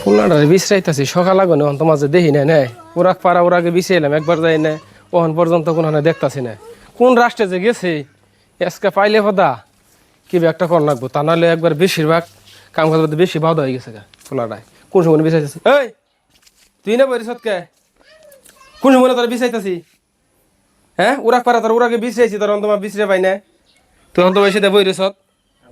পোলাটারে বিশ্রাইতেছি সকাল আগুনে অন্ত মাঝে দেখি না নে ওরাক পাড়া ওরাকে বিছিয়েলাম একবার যাই না ওখান পর্যন্ত কোনো দেখতাছি না কোন রাষ্ট্রে যে গেছে আজকে পাইলে পদা কি একটা কর লাগবো তা নাহলে একবার বেশিরভাগ কাম কাজ বেশি বাধা হয়ে গেছে গা পোলাটায় কোন সময় বিছাইতেছি এই তুই না বলিস কে কোন সময় তোরা বিছাইতেছি হ্যাঁ ওরাক পাড়া তোর ওরাকে বিছরাইছি তোর অন্ত বিছরে পাই না তুই অন্ত বসে বই রেছ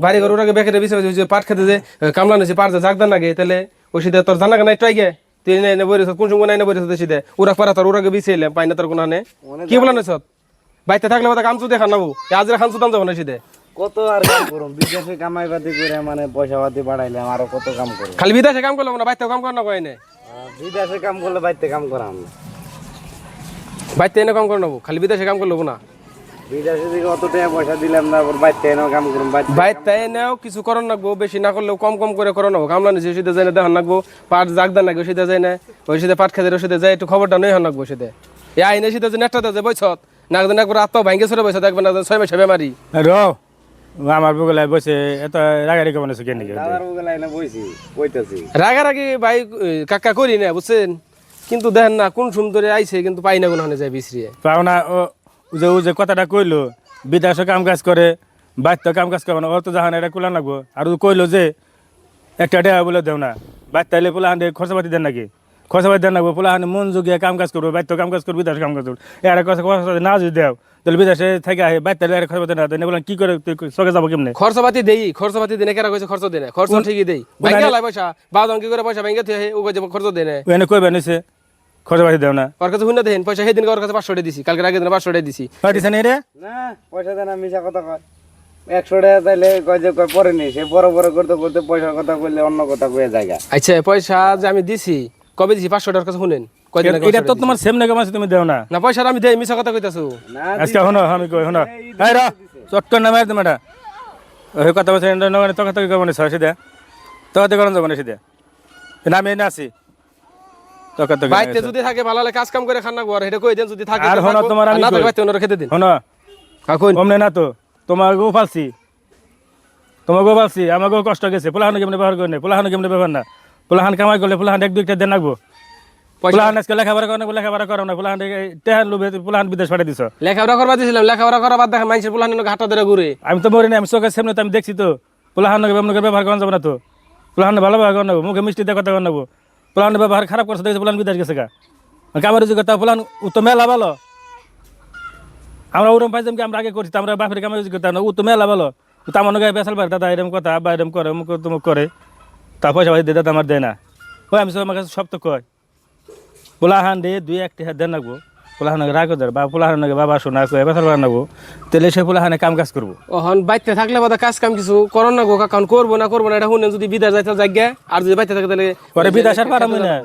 বাড়ি ঘর ওরাকে বেঁকে বিছাইছি পাট খেতে যে কামলা নিয়েছি পাট যে জাগদান লাগে তাহলে ওই সিধে তোর জানা নাই ট্রাই গে তুই নাই বই রেছ কোন সময় নাই না বই রেছ সিধে ওরাক পাড়া তোর ওরাকে বিছাইলাম পাই না তোর কোনো হানে কি বলা নিছ বাইতে থাকলে বাদা কামচু দেখা নাবো আজরা খানচু দাম যাবো না সিধে কত আর কাম করুম বিদেশে কামাই পাতি করে মানে পয়সা পাতি বাড়াইলাম আরো কত কাম করুম খালি বিদেশে কাম করলাম না বাইতে কাম কর না কয় না বিদেশে কাম করলে বাইতে কাম করাম না বাইতে এনে কাম করে নেবো খালি বিদেশে কাম করলো না বিদেশে দিকে অত টাকা পয়সা দিলাম না বাইতে এনেও কাম করুম বাইতে এনেও কিছু করন লাগবো বেশি না করলেও কম কম করে করো নেবো কামলা নিচে ওষুধে যাই না দেখান লাগবো পাট জাগদান লাগে ওষুধে যায় না ওষুধে পাট খেতে ওষুধে যায় একটু খবরটা নই হন লাগবো ওষুধে এই আইনে শীতে যে নেটটা যে বইছত না একদিন একবার আত্ম ভাঙ্গে সরে বসে দেখবেন না 6 মাসে বেমারি আমার বগলায় বসে এত রাগারি কেমন আছে কেন দাদার বগলে এনে বইছি কইতাছি রাগারাগি ভাই কাকা করি না বুঝছেন কিন্তু দেখেন না কোন সুন্দরে আইছে কিন্তু পাই না কোন যায় বিশ্রিয়ে পাও না ও যে কথাটা কইলো বিদেশে কাম কাজ করে বাড়িতে কাম কাজ করবো না অত জাহান এটা কুলা লাগবো আর কইলো যে একটা টাকা বলে দেও না বাড়িতে আইলে পোলাহান খরচা পাতি দেন নাকি খরচা পাতি দেন লাগবো পোলাহান মন যোগিয়ে কাম কাজ করবো বাড়িতে কাম কাজ করবো বিদেশে কাম কাজ করবো এর খরচা না যদি দেও তাহলে বিদেশে থেকে আহে বাড়িতে আইলে খরচা পাতি না দেন বলেন কি করে তুই চকে যাবো কেমনে খরচাপাতি দেই খরচাপাতি দিনে কেরা কইছে খরচ দেনে খরচ ঠিকই দেই ভাঙ্গে লাই পয়সা বাদ অঙ্কি করে পয়সা ভাঙ্গে থে ও কইছে খরচ দেনে ওখানে কইবে নিছে খরচা পাতি দেও না ওর কাছে হুন্না দেন পয়সা সেদিন ওর কাছে 500 টাকা দিছি কালকে আগে দিন 500 টাকা দিছি পাঠিয়েছে না রে না পয়সা দেন মিছা কথা কয় 100 টাকা তাইলে কয় যে কয় পরে নি সে বড় বড় করতে করতে পয়সার কথা কইলে অন্য কথা কয়ে জায়গা আচ্ছা পয়সা যে আমি দিছি কবে দিছি 500 টাকার কাছে শুনেন কয়দিন আগে এটা তো তোমার সেম না কেমন তুমি দেও না না পয়সা আমি দেই মিছা কথা কইতাছো না আজকে হনো আমি কই হনো এই রা চট্টর নামে তুমি এটা ওই কথা বলছে নগরে তো কথা কেমন আছে সেটা তো কথা করন যাব না সেটা নামে না আছি তো কথা বাইতে যদি থাকে ভালো লাগে কাজ কাম করে খান না ঘর এটা কই দেন যদি থাকে আর হনো তোমার আমি না তো বাইতে ওনারে খেতে দিন হনো কাকুন কমনে না তো তোমার গো ফালছি তোমার গো ফালছি আমার গো কষ্ট গেছে পোলাহান কেমনে ব্যবহার করে পোলাহান কেমনে ব্যবহার না পোলাহান কামাই করলে পোলাহান এক দুইটা দেন রাখবো পোলাহান আজকে লেখাপড়া করে লেখাপড়া করো না পোলাহান টেহান লোভে পোলাহান বিদেশ পাঠিয়ে দিছ লেখাপড়া করবা দিছিলাম লেখাপড়া করা বাদ দেখা মানুষের পোলাহান ঘাটা ধরে ঘুরে আমি তো মরি না আমি চোখের সামনে তো আমি দেখছি তো পোলাহান ব্যবহার করা যাবে না তো পোলাহান ভালো ব্যবহার করে নেবো মুখে মিষ্টি দিয়ে কথা করে নেবো পোলাহান ব্যবহার খারাপ করছে দেখছি পোলাহান বিদেশ গেছে গা কামার যদি কথা পোলাহান ও তো মেলা ভালো আমরা ওরম পাইতাম কি আমরা আগে করছি আমরা বাপের কামার যদি করতাম না ও তো মেলা ভালো তো আমার গায়ে বেসাল পারে দাদা এরকম কথা আব্বা এরম করে মুখ তুমুক করে তা পয়সা পাতি দিয়ে দাদা আমার দেয় না ওই আমি সব আমার কাছে সব তো কয় পোলাহান দিয়ে 2-1 টাকা দেন রাখবো পোলাহান রাখো ধর বা পোলাহান বাবা শোনা কয়ে বেসাল পারে নেবো তাহলে সে পোলাহানে কাম কাজ করবো ওহন বাইতে থাকলে বাদা কাজ কাম কিছু করন না গো কারণ করবো না এটা শুনেন যদি বিদেশ যাইতে জায়গা আর যদি বাইতে থাকে তাহলে পরে বিদেশের পাঠাবো না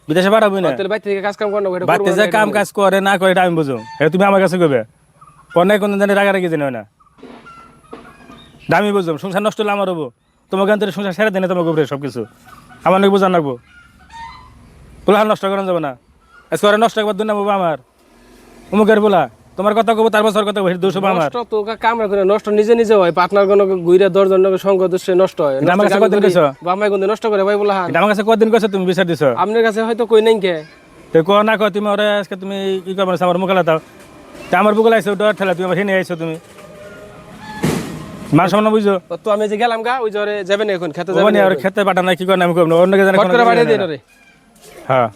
বিদেশে পাঠাবো না তাহলে বাইতে থেকে কাজ কাম করন না এটা বাড়িতে যে কাম কাজ করে না করে এটা আমি বুঝো এটা তুমি আমার কাছে কবে পরে কোনো জানি রাগারাগি জানি না দামি বুঝো সংসার নষ্ট হলে আমার হবো তোমাকে অন্তরে সংসার সেরে দেনে তোমাকে উপরে সব কিছু আমার নাকি বোঝান রাখবো পোলাহান নষ্ট করানো যাবে না আজকে ওরা নষ্ট একবার দুই নামবো আমার অমুকের বলা তোমার কথা কব তার বছর কথা কইছি 200 আমার নষ্ট তো কাম করে নষ্ট নিজে নিজে হয় পার্টনার কোন গুইরা 10 জন সঙ্গ দোষে নষ্ট হয় আমার কাছে কতদিন কইছো বামাই কোন নষ্ট করে ভাই বলা আমার কাছে কতদিন কইছো তুমি বিচার দিছো আপনার কাছে হয়তো কই নাই কে তো কো না কো তুমি ওরে আজকে তুমি কি করবে আমার মুখলা দাও তা আমার বুকলা আইছো ডর ঠেলা তুমি আমার হেনে আইছো তুমি মান সম্মান বুঝো তো আমি যে গেলাম গা ওই জরে যাবেন এখন খেতে যাবেন আর খেতে পাঠা না কি করে আমি কইব না অন্য কে জানা করে বাড়িয়ে দিন রে হ্যাঁ